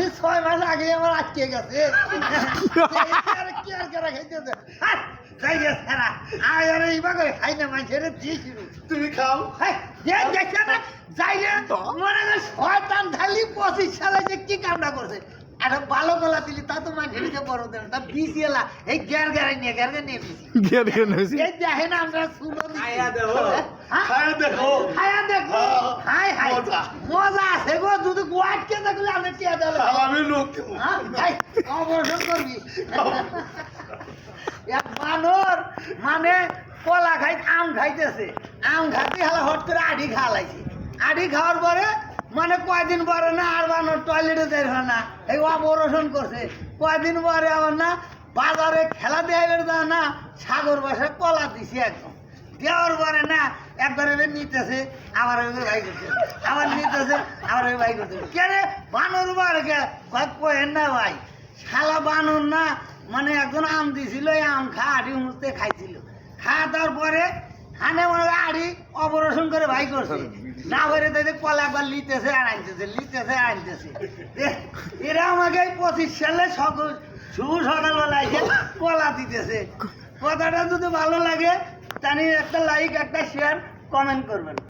করছি 6 মাস আগে আমার আটকে গেছে কি আর করা খাইতেছে খাই গেছে না আর এইবার করে খাই না মানুষের দিয়েছিল তুমি খাও দেখছে না যাইলে মনে করে শয়তান ঢালি 25 সালে যে কি কামটা করছে একটা ভালো গলা দিলি তা তো মানুষের যে বড় দেন তা বিসিএলা এই গ্যার গ্যারে নিয়ে এই দেখেন আমরা শুনো খায়া দেখো খায়া দেখো খায়া দেখো হাই হাই মজা আছে গো যদি গোয়াটকে দেখলে আমি টিয়া দেব আমি লোক দেবো হাই অবসর করবি এক বানর মানে কলা খাই আম খাইতেছে আম খাইতে হালা হট করে আড়ি খাওয়া লাগছে আড়ি খাওয়ার পরে মানে কয়দিন পরে না আর বানর টয়লেটে যাই না এই অপারেশন করছে কয়দিন পরে আমার না বাজারে খেলা দেওয়া না সাগর বাসায় কলা দিছি একদম দেওয়ার পরে না একবার এবার নিতেছে আবার এবার ভাই করছে আবার নিতেছে আবার এবার ভাই করছে কেন বানর বার কেন না ভাই শালা বানর না মানে একজন আম দিছিল এই আম আড়ি মুহূর্তে খাইছিল খাওয়া দেওয়ার পরে হানে মনে আড়ি অপারেশন করে ভাই করছে না বেরে তাদের কলা একবার লিতেছে আর আনতেছে এরা আমাকে 25 সালে শুভ সকালবেলা এসে কলা দিতেছে কথাটা যদি ভালো লাগে তাহলে একটা লাইক একটা শেয়ার কমেন্ট করবেন।